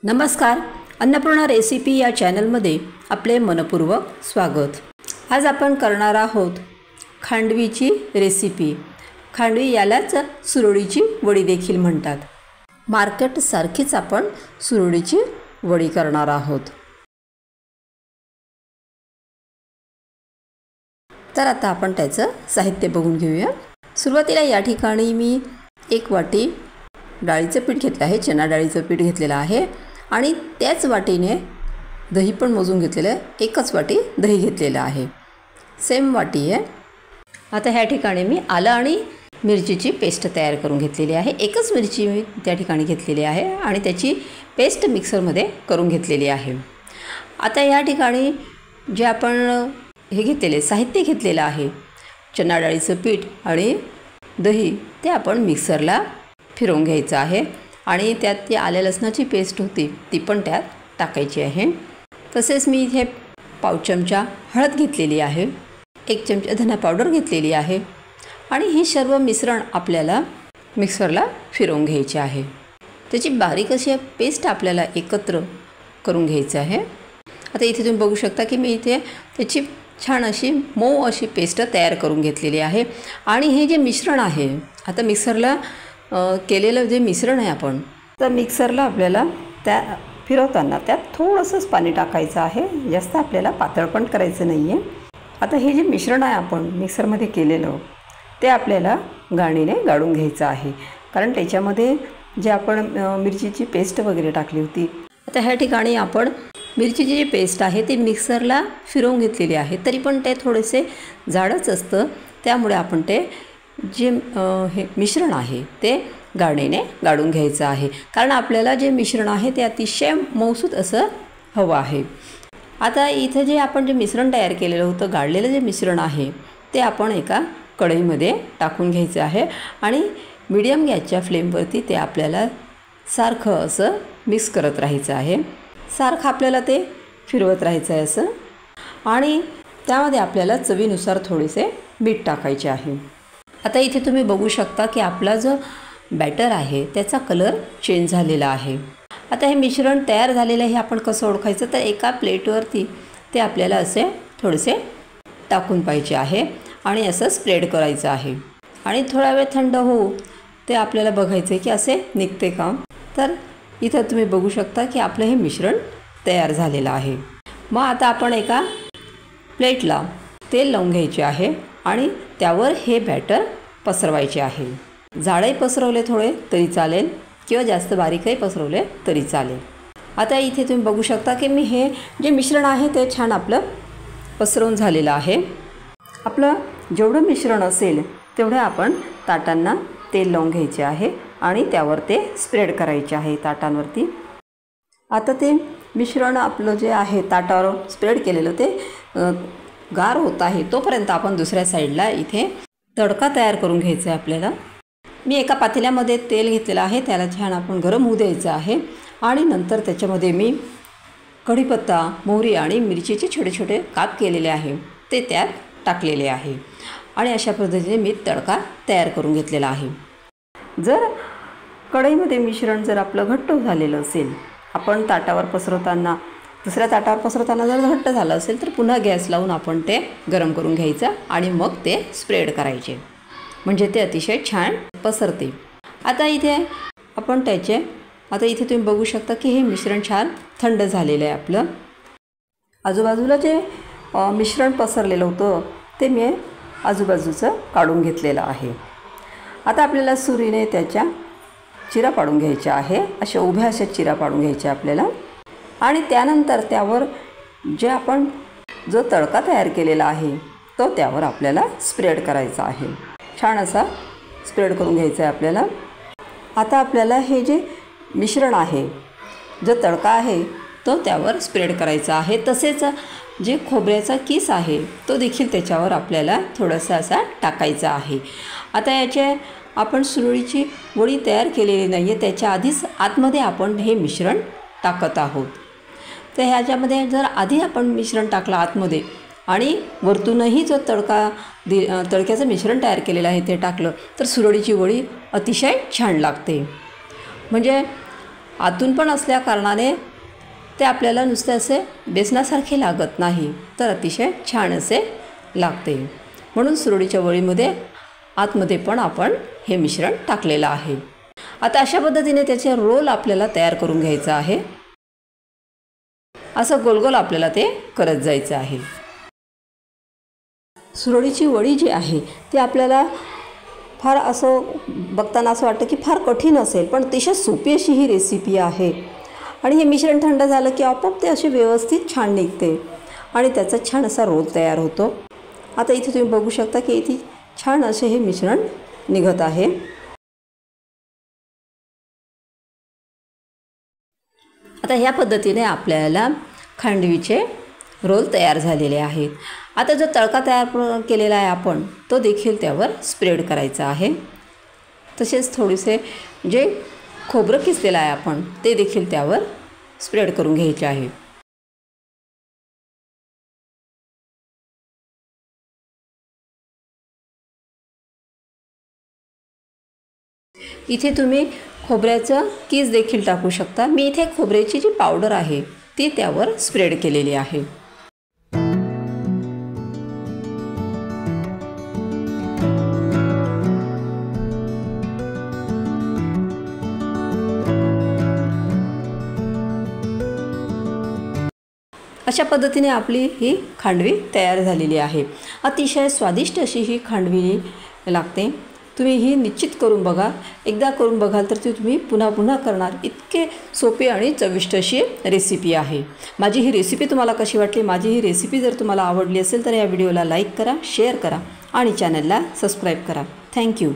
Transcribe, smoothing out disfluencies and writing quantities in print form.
नमस्कार, अन्नपूर्णा रेसिपी या चॅनलमध्ये आपले मनपूर्वक स्वागत। आज आपण करणार आहोत खांडवीची रेसिपी। खांडवी यालाच सुरळीची वडी देखील म्हणतात। मार्केट सारखीच आपण सुरळीची वडी करणार आहोत। तर आता आपण त्याचं साहित्य बघून घेऊया। सुरुवातीला या ठिकाणी मी 1 वाटी डाळीचं पीठ घेतलं आहे, चणा डाळीचं पीठ घेतलेलं आहे आणि त्याच वाटीने दही पण मोजून घेतलेलं आहे। 1च वाटी दही घेतलेलं आहे, सेम वाटी आहे। आता ह्या ठिकाणी मी आलं आणि मिरचीची पेस्ट तयार करून घेतलेली आहे। 1च मिरची मी त्या ठिकाणी घेतलेली आहे आणि त्याची पेस्ट मिक्सरमध्ये करून घेतलेली आहे। आता या ठिकाणी जे आपण हे घेतलेले साहित्य घेतलेलं आहे, चणा डाळीचं पीठ आणि दही, ते आपण मिक्सरला फिरवून घ्यायचं आहे आणि त्यात ती आल्या लसणाची पेस्ट होती ती पण त्यात टाकायची आहे। तसेच मी इथे पाव चमचा हळद घेतलेली आहे, 1 चमचा धना पावडर घेतलेली आहे आणि हे सर्व मिश्रण आपल्याला मिक्सरला फिरवून घ्यायचे आहे। त्याची बारीक अशी पेस्ट आपल्याला एकत्र करून घ्यायची आहे। आता इथे तुम्ही बघू शकता की मी इथे त्याची छान अशी मऊ अशी पेस्ट तयार करून घेतलेली आहे आणि हे जे मिश्रण आहे, आता मिक्सरला केलेलं जे मिश्रण आहे आपण, तर मिक्सरला आपल्याला त्या फिरवताना त्यात थोडंसंच पाणी टाकायचं आहे, जास्त आपल्याला पातळ पण करायचं नाही आहे। आता हे जे मिश्रण आहे आपण मिक्सरमध्ये केलेलं, ते आपल्याला गाळणीने गाळून घ्यायचं आहे, कारण त्याच्यामध्ये जे आपण मिरचीची पेस्ट वगैरे टाकली होती। आता ह्या ठिकाणी आपण मिरचीची जी पेस्ट आहे ती मिक्सरला फिरवून घेतलेली आहे, तरी पण ते थोडेसे जाडच असतं, त्यामुळे आपण ते जे हे मिश्रण आहे ते गाळणीने गाळून घ्यायचं आहे, कारण आपल्याला जे मिश्रण आहे ते अतिशय मऊसूत असं हवं आहे। आता इथे जे आपण जे मिश्रण तयार केलेलं होतं, गाळलेलं जे मिश्रण आहे ते आपण एका कढईमध्ये टाकून घ्यायचं आहे आणि मीडियम गॅसच्या फ्लेमवरती ते आपल्याला सारखं असं मिक्स करत राहायचं आहे। सारखं आपल्याला ते फिरवत राहायचं आहे असं, आणि त्यामध्ये आपल्याला चवीनुसार थोडेसे मीठ टाकायचे आहे। आता इथे तुम्ही बघू शकता की आपला जो बॅटर आहे त्याचा कलर चेंज झालेला आहे। आता हे मिश्रण तयार झालेलं आहे, हे आपण कसं ओळखायचं, तर एका प्लेटवरती ते आपल्याला असे थोडेसे टाकून पाहिजे आहे आणि असं स्प्रेड करायचं आहे आणि थोडा वेळ थंड होऊ ते आपल्याला बघायचं आहे की असे निघते का। तर इथं तुम्ही बघू शकता की आपलं हे मिश्रण तयार झालेलं आहे। मग आता आपण एका प्लेटला तेल लावून घ्यायचे आहे आणि त्यावर हे बॅटर पसरवायचे आहे। जाडे पसरवले थोडे तरी चालेल किंवा जास्त बारीकही पसरवले तरी चालेल। आता इथे तुम्ही बघू शकता की मी हे जे मिश्रण आहे ते छान आपलं पसरवून झालेलं आहे। आपलं जेवढं मिश्रण असेल तेवढं आपण ताटांना तेल लावून घ्यायचे आहे आणि त्यावर ते स्प्रेड करायचे आहे ताटांवरती। आता ते मिश्रण आपलं जे आहे ताटावर स्प्रेड केलेलं ते गार होत आहे, तोपर्यंत आपण दुसऱ्या साईडला इथे तडका तयार करून घ्यायचा आहे आपल्याला। मी एका पातेल्यामध्ये तेल घेतलेलं आहे, त्याला छान आपण गरम होऊ द्यायचं आहे आणि नंतर त्याच्यामध्ये मी कढीपत्ता, मोहरी आणि मिरचीचे छोटे छोटे काप केलेले आहे ते त्यात टाकलेले आहे आणि अशा पद्धतीने मी तडका तयार करून घेतलेला आहे। जर कढईमध्ये मिश्रण जर आपलं घट्ट झालेलं असेल, आपण ताटावर पसरवताना दुसऱ्या ताटावर पसरवताना जर घट्ट झालं असेल तर पुन्हा गॅस लावून आपण ते गरम करून घ्यायचं आणि मग ते स्प्रेड करायचे, म्हणजे ते अतिशय छान पसरते। आता इथे आपण आता इथे तुम्ही बघू शकता की हे मिश्रण छान थंड झालेलं आहे आपलं। आजूबाजूला जे मिश्रण पसरलेलं होतं ते मी आजूबाजूचं काढून घेतलेलं आहे। आता आपल्याला सुरीने त्याच्या चिरा पाडून घ्यायच्या आहे, अशा उभ्या अशा चिरा पाडून घ्यायच्या आपल्याला आणि त्यानंतर त्यावर जे आपण जो तडका तयार केलेला आहे तो त्यावर आपल्याला स्प्रेड करायचा आहे। छान असा स्प्रेड करून घ्यायचा आहे आपल्याला। आता आपल्याला हे जे मिश्रण आहे, जो तडका आहे तो त्यावर स्प्रेड करायचा आहे। तसेच जे खोबऱ्याचा किस आहे तो देखील त्याच्यावर आपल्याला थोडासा असा टाकायचा आहे। आता याचे आपण सुरळीची वडी तयार केलेली नाही आहे, त्याच्या आधीच आतमध्ये आपण हे मिश्रण टाकत आहोत। तर ह्याच्यामध्ये जर आधी आपण मिश्रण टाकलं आतमध्ये आणि वरतूनही जो तडक्याचं मिश्रण तयार केलेलं आहे ते टाकलं तर सुरळीची वडी अतिशय छान लागते। म्हणजे आतून पण असल्या कारणाने ते आपल्याला नुसते असे बेसनासारखे लागत नाही, तर अतिशय छान असे लागते। म्हणून सुरळीच्या वळीमध्ये आतमध्ये पण आपण हे मिश्रण टाकलेलं आहे। आता अशा पद्धतीने त्याचे रोल आपल्याला तयार करून घ्यायचं आहे। असं गोलगोल आपल्याला ते करत जायचं आहे। सुरळीची वडी जी आहे ती आपल्याला फार असं बघताना असं वाटतं की फार कठीण असेल, पण अतिशय सोपी अशी ही रेसिपी आहे। आणि हे मिश्रण थंड झालं की आपोआप ते असे व्यवस्थित छान निघते आणि त्याचा छान असा रोल तयार होतो। आता इथे तुम्ही बघू शकता की इथे छान असे हे मिश्रण निघत आहे। आता ह्या पद्धतीने आपल्याला खांडवीचे रोल तयार झालेले आहेत। आता जो तडका तयार केलेला आहे आपण तो देखील त्यावर स्प्रेड करायचा आहे। तसेच थोडेसे जे खोबरं किसलेलं आहे आपण ते देखील त्यावर स्प्रेड करून घ्यायचे आहे। इथे तुम्ही खोबऱ्याचं कीस देखील टाकू शकता। मी इथे खोबऱ्याची जी पावडर आहे ती त्यावर स्प्रेड केलेली आहे। अशा पद्धतीने आपली ही खांडवी तयार झालेली आहे। अतिशय स्वादिष्ट अशी ही खांडवी लागते। तुम्ही ही निश्चित करून बघा। एकदा करून बघाल तर ती तुम्ही पुन्हा पुन्हा करणार, इतके सोपी आणि चविष्ट अशी रेसिपी आहे। माझी ही रेसिपी तुम्हाला कशी वाटली? माझी ही रेसिपी जर तुम्हाला आवडली असेल तर या व्हिडिओला लाईक करा, शेअर करा आणि चॅनलला सबस्क्राईब करा। थँक्यू।